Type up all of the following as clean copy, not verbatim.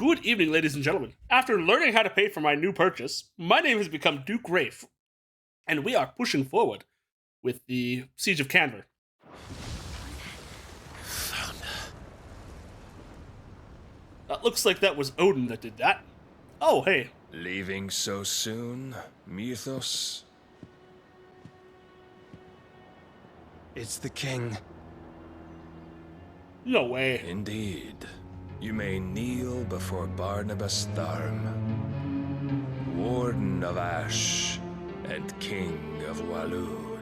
Good evening, ladies and gentlemen. After learning how to pay for my new purchase, my name has become Duke Rafe, and we are pushing forward with the Siege of Canver. That looks like that was Odin that did that. Oh, hey. Leaving so soon, Mythos? It's the king. No way. Indeed. You may kneel before Barnabas Tharm, Warden of Ash and King of Walud.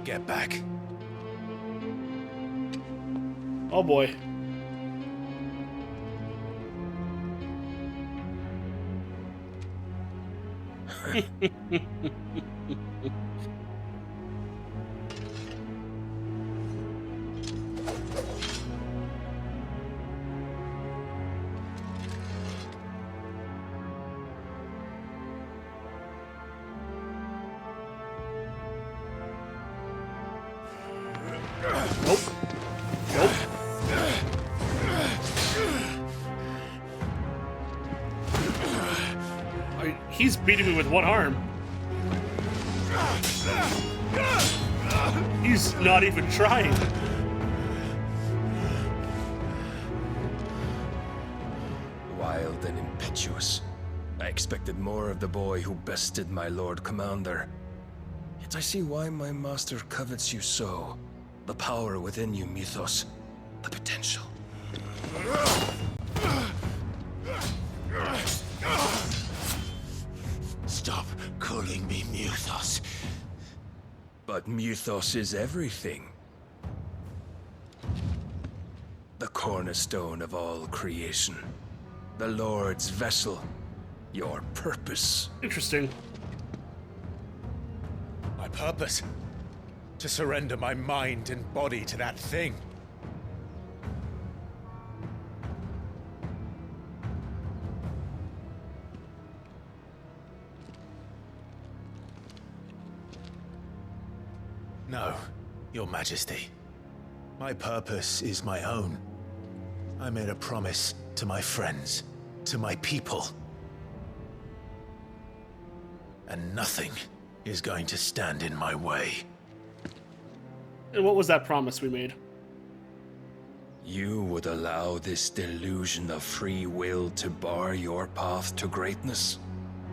Get back. Oh boy. Nope. Nope. He's beating me with one arm. He's not even trying. Wild and impetuous. I expected more of the boy who bested my Lord Commander. Yet I see why my master covets you so. The power within you, Mythos. The potential. Stop calling me Mythos. But Mythos is everything. The cornerstone of all creation. The Lord's vessel. Your purpose. Interesting. My purpose? To surrender my mind and body to that thing. No, Your Majesty. My purpose is my own. I made a promise to my friends, to my people. And nothing is going to stand in my way. And what was that promise we made? You would allow this delusion of free will to bar your path to greatness?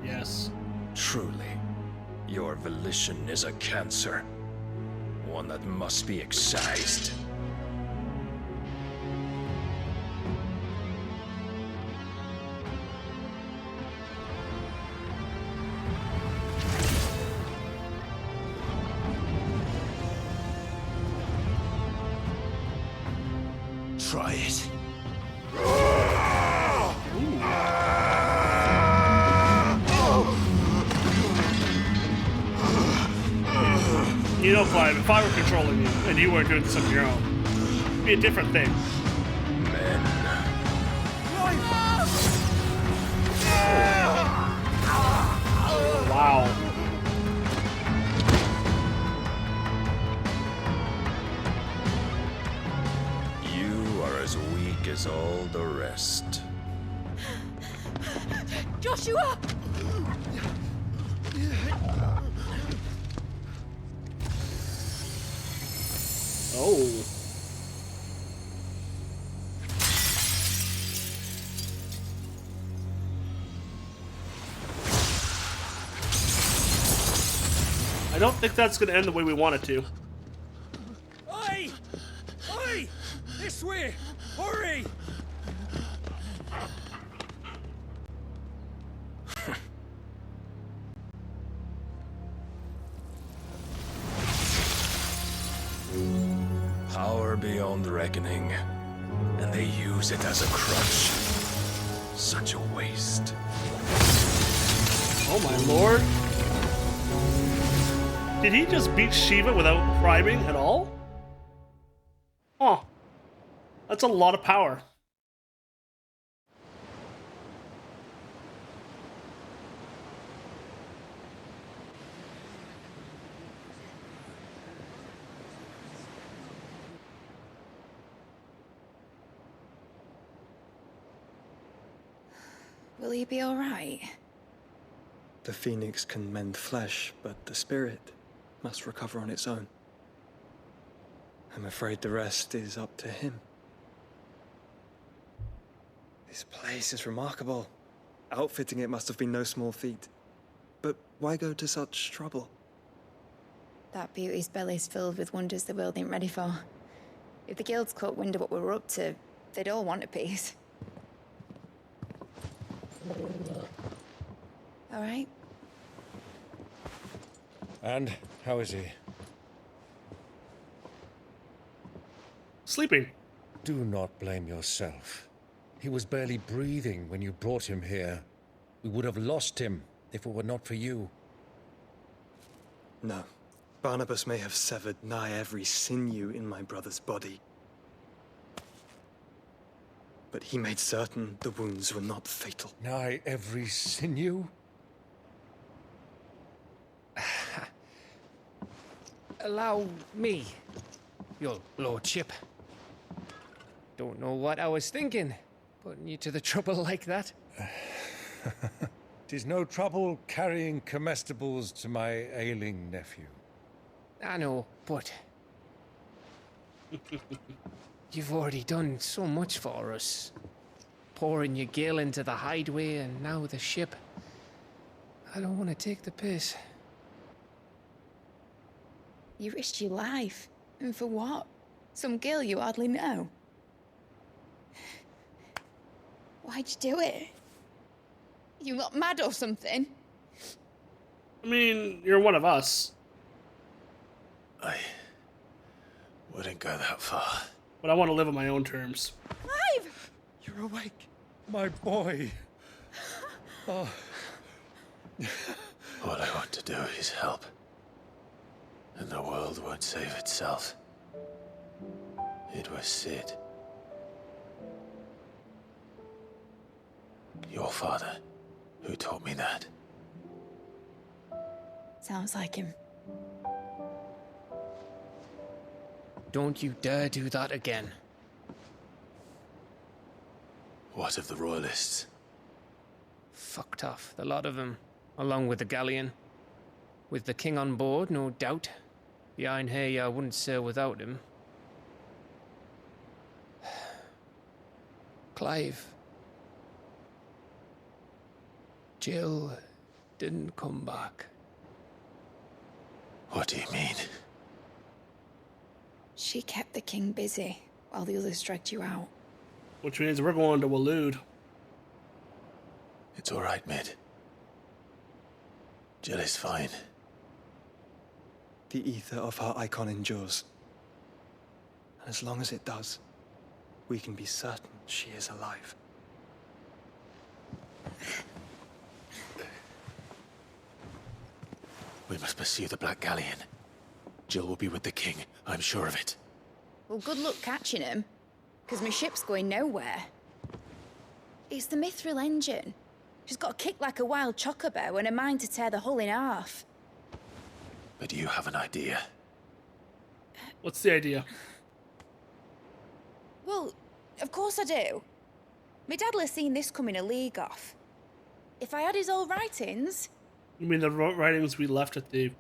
Yes. Truly, your volition is a cancer. One that must be excised. Try it. You know, Clive, if I were controlling you and you weren't doing this on your own, it'd be a different thing. Men. Wow. You are as weak as all the rest. Joshua! Oh. I don't think that's going to end the way we want it to. Oi! Oi! This way! Hurry! Power beyond reckoning, and they use it as a crutch. Such a waste. Oh my lord. Did he just beat Shiva without priming at all? Huh. That's a lot of power. Will he be all right? The phoenix can mend flesh, but the spirit must recover on its own. I'm afraid the rest is up to him. This place is remarkable. Outfitting it must have been no small feat. But why go to such trouble? That beauty's belly's filled with wonders the world ain't ready for. If the guilds caught wind of what we were up to, they'd all want a piece. All right? And how is he? Sleeping. Do not blame yourself. He was barely breathing when you brought him here. We would have lost him if it were not for you. No. Barnabas may have severed nigh every sinew in my brother's body. But he made certain the wounds were not fatal. Nigh every sinew? Allow me, your lordship. Don't know what I was thinking, putting you to the trouble like that. 'Tis no trouble carrying comestibles to my ailing nephew. I know, but you've already done so much for us. Pouring your gale into the hideaway and now the ship. I don't want to take the piss. You risked your life. And for what? Some girl you hardly know. Why'd you do it? You got mad or something? I mean, you're one of us, I wouldn't go that far. but I want to live on my own terms. Clive! You're awake. My boy! All I want to do is help. And the world won't save itself. It was Sid. Your father, who taught me that. Sounds like him. Don't you dare do that again. What of the royalists? Fucked off, the lot of them, along with the galleon. With the king on board, no doubt. The Iron Hair wouldn't sail without him. Clive. Jill didn't come back. What do you mean? She kept the king busy while the others dragged you out. Which means we're going to Waloed. It's all right, Mid. Jill is fine. The ether of her icon endures. And as long as it does, we can be certain she is alive. We must pursue the Black Galleon. Jill will be with the king, I'm sure of it. Well, good luck catching him, because my ship's going nowhere. It's the Mithril engine. She's got a kick like a wild chocobo and a mind to tear the hull in half. But you have an idea. What's the idea? Well, of course I do. My dad'll have seen this coming a league off. If I had his old writings... You mean the writings we left at the...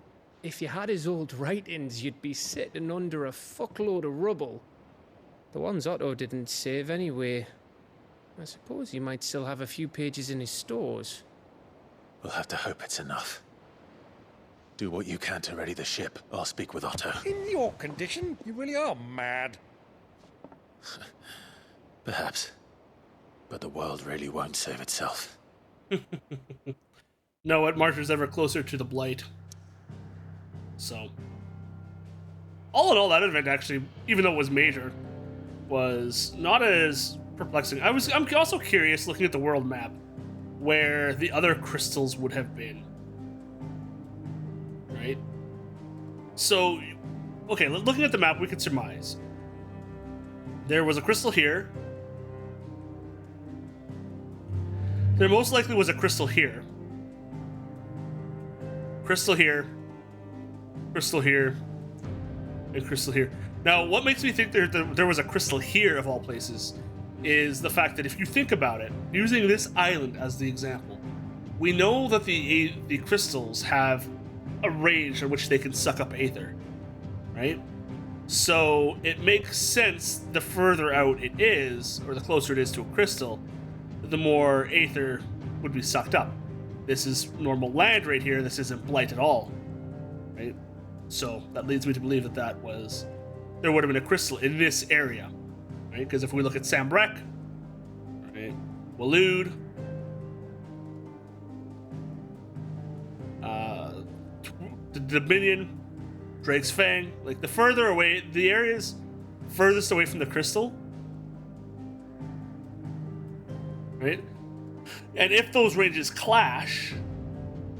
If you had his old writings, you'd be sitting under a fuckload of rubble. The ones Otto didn't save anyway. I suppose he might still have a few pages in his stores. We'll have to hope it's enough. Do what you can to ready the ship. I'll speak with Otto. In your condition, you really are mad. Perhaps. But the world really won't save itself. No, it marches ever closer to the Blight. So, all in all, that event actually, even though it was major, was not as perplexing. I'm also curious, looking at the world map, where the other crystals would have been. Right? So, okay, looking at the map, we could surmise. There was a crystal here. There most likely was a crystal here. Crystal here. Crystal here. And crystal here. Now, what makes me think there was a crystal here, of all places, is the fact that if you think about it, using this island as the example, we know that the crystals have a range in which they can suck up aether, right? So it makes sense the further out it is, or the closer it is to a crystal, the more aether would be sucked up. This is normal land right here. This isn't blight at all, right? So that leads me to believe that there would have been a crystal in this area, right? Because if we look at Sambrek, right, Waloed, the Dominion, Drake's Fang, like the further away, the areas furthest away from the crystal, right? And if those ranges clash,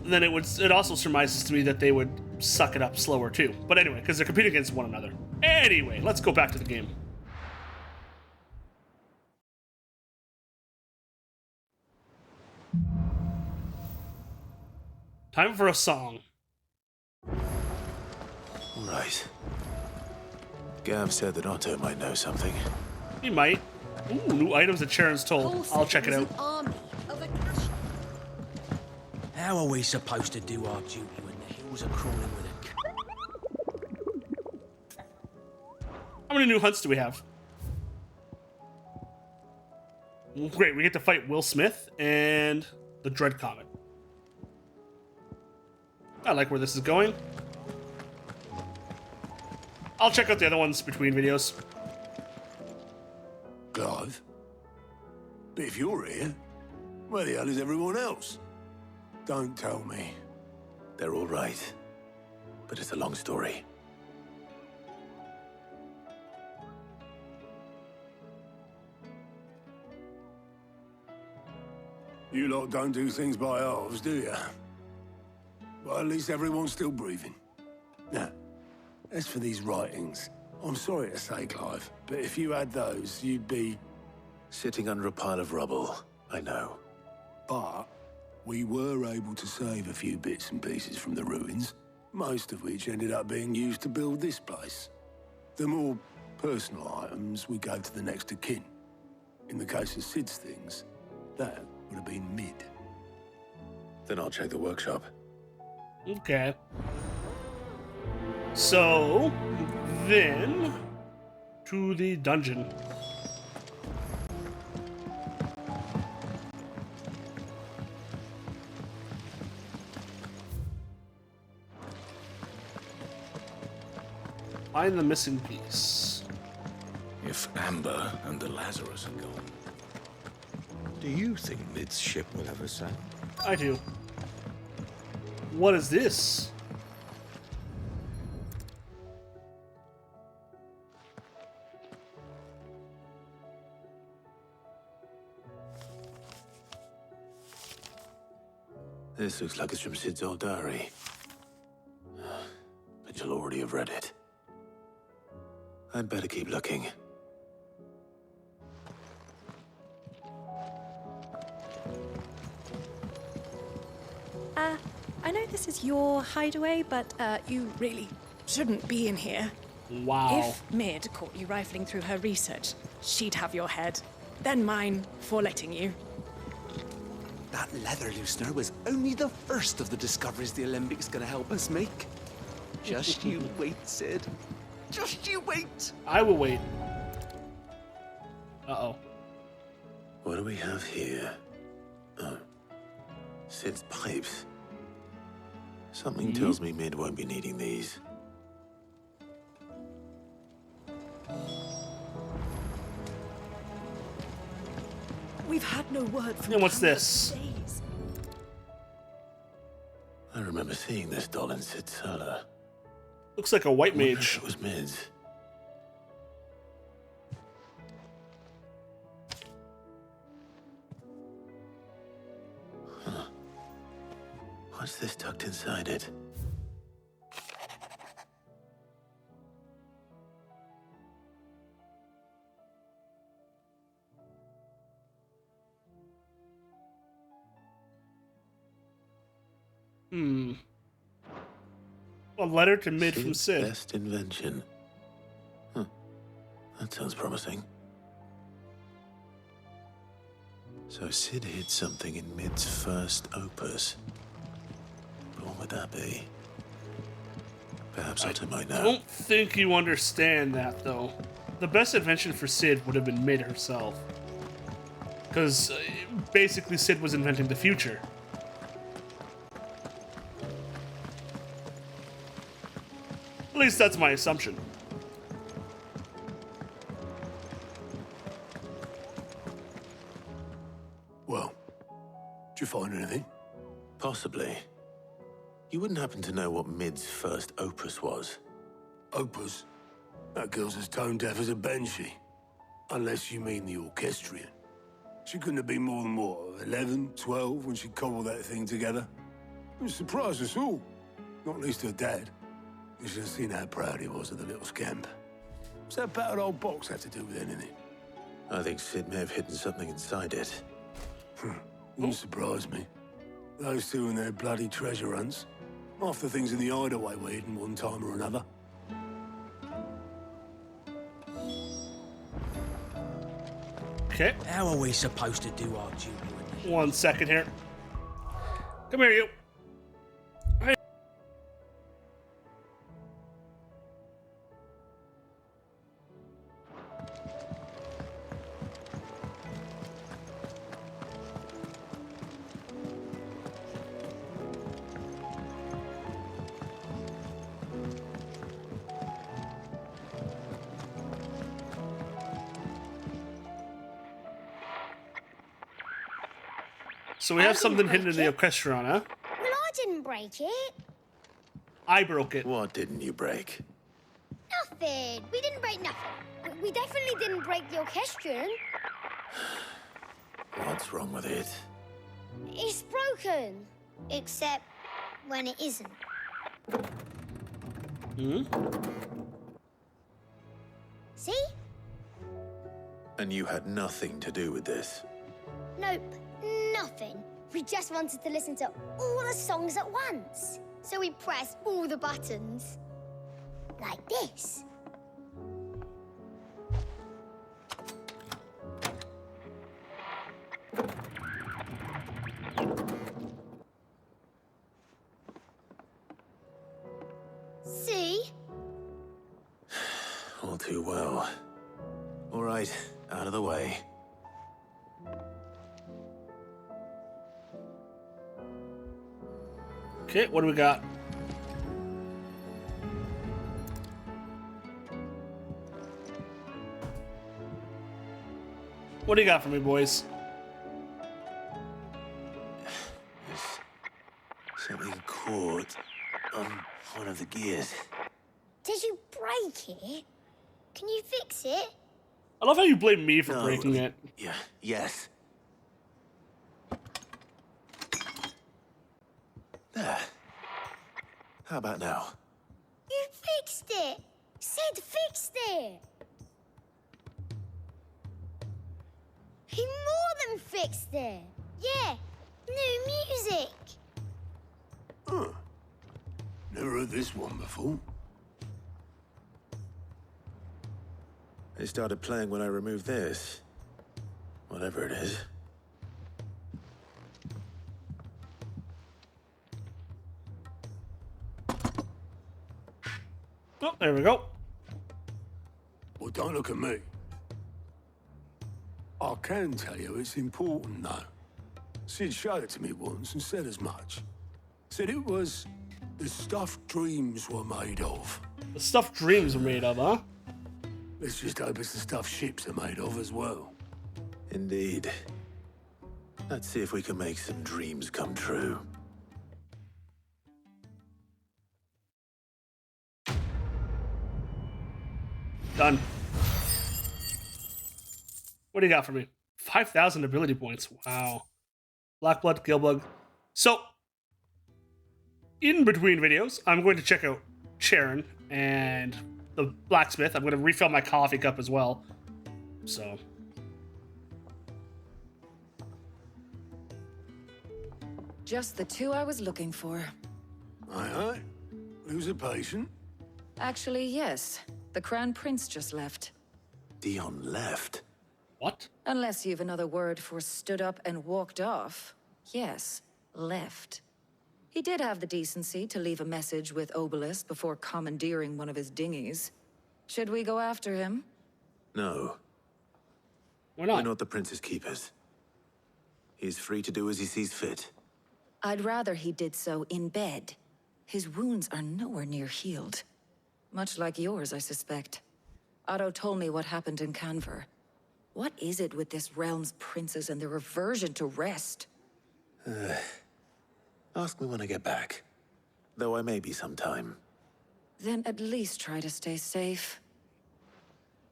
then it also surmises to me that they would suck it up slower too. But anyway, because they're competing against one another. Anyway, let's go back to the game. Time for a song. Right. Gav said that Otto might know something. He might. Ooh, new items at Sharon's Toll. I'll check it out. How are we supposed to do our duty when the hills are crawling with a... How many new hunts do we have? Great, we get to fight Will Smith and the Dread Comet. I like where this is going. I'll check out the other ones between videos. Clive? But if you're here, where the hell is everyone else? Don't tell me. They're all right. But it's a long story. You lot don't do things by halves, do you? Well, at least everyone's still breathing. Now, as for these writings, I'm sorry to say, Clive, but if you had those, you'd be... Sitting under a pile of rubble, I know. But we were able to save a few bits and pieces from the ruins, most of which ended up being used to build this place. The more personal items we gave to the next of kin. In the case of Sid's things, that would have been mid. Then I'll check the workshop. Okay. So, then, to the dungeon. Find the missing piece. If Amber and the Lazarus are gone, do you think Mid's ship will ever sail? I do. What is this? This looks like it's from Sid's old diary. But you'll already have read it. I'd better keep looking. I know this is your hideaway, but you really shouldn't be in here. Wow. If Mid caught you rifling through her research, she'd have your head. Then mine for letting you. That leather loosener was only the first of the discoveries the Olympic's gonna help us make. Just you wait, Sid. Just you wait. I will wait. Uh-oh. What do we have here? Oh. Sid's pipes. Something tells me Mid won't be needing these. We've had no word from And what's Cameron this? for days. I remember seeing this doll in Sid's cellar. Looks like a white Wonder if mage. it was Mid's. Huh. What's this tucked inside it? A letter to Mid from Sid's Sid. best invention. Huh. That sounds promising. So Sid hid something in Mid's first opus. But what would that be? Perhaps Otto might I know. don't think you understand that, though. The best invention for Sid would have been Mid herself. Because basically Sid was inventing the future. At least that's my assumption. Well, did you find anything? Possibly. You wouldn't happen to know what Mid's first opus was? Opus? That girl's as tone deaf as a banshee. Unless you mean the orchestrion. She couldn't have been more than, what, 11, 12 when she cobbled that thing together? It surprised us all. Not least her dad. You should have seen how proud he was of the little scamp. What's that battered old box have to do with anything? I think Sid may have hidden something inside it. Wouldn't surprise me. Those two and their bloody treasure hunts. Half the things in the hideaway were hidden one time or another. Okay. How are we supposed to do our duty when the 1 second here. Come here, you. Hey. So we have something hidden in the orchestron, huh? Well, I didn't break it. I broke it. What didn't you break? Nothing. We didn't break nothing. We definitely didn't break the orchestrion. What's wrong with it? It's broken. Except when it isn't. Hmm? See? And you had nothing to do with this? Nope. Nothing. We just wanted to listen to all the songs at once. So we pressed all the buttons. Like this. See? All too well. All right, out of the way. Okay, what do we got? What do you got for me, boys? There's something caught on one of the gears. Did you break it? Can you fix it? I love how you blame me for No, breaking it. Yeah, yes. There. How about now? You fixed it! Sid fixed it! He more than fixed it! Yeah, new music! Huh. Never heard this one before. It started playing when I removed this. Whatever it is. Oh, there we go. Well, don't look at me. I can tell you it's important, though. Sid showed it to me once and said as much. Said it was the stuff dreams were made of. The stuff dreams are made of, huh? Let's just hope it's the stuff ships are made of as well. Indeed. Let's see if we can make some dreams come true. Done. What do you got for me? 5,000 ability points. Wow. Blackblood, Gilbug. So, in between videos, I'm going to check out Sharon and the blacksmith. I'm going to refill my coffee cup as well. So. Just the two I was looking for. Aye. Who's a patient? Actually, yes. The Crown Prince just left. Dion left? What? Unless you've another word for stood up and walked off. Yes, left. He did have the decency to leave a message with Obelisk before commandeering one of his dinghies. Should we go after him? No. Why not? We're not the Prince's keepers. He's free to do as he sees fit. I'd rather he did so in bed. His wounds are nowhere near healed. Much like yours, I suspect. Otto told me what happened in Canver. What is it with this realm's princes and their aversion to rest? Ask me when I get back. Though I may be sometime. Then at least try to stay safe.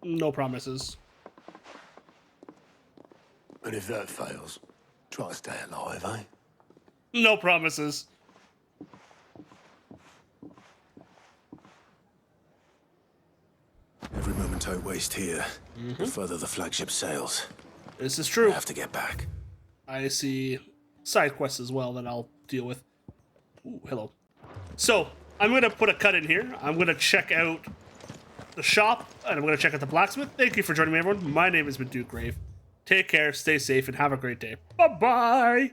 No promises. And if that fails, try to stay alive, eh? No promises. Every moment I waste here, the further the flagship sails. This is true. I have to get back. I see side quests as well that I'll deal with. Ooh, hello. So, I'm going to put a cut in here. I'm going to check out the shop, and I'm going to check out the blacksmith. Thank you for joining me, everyone. My name has been Duke Grave. Take care, stay safe, and have a great day. Bye-bye!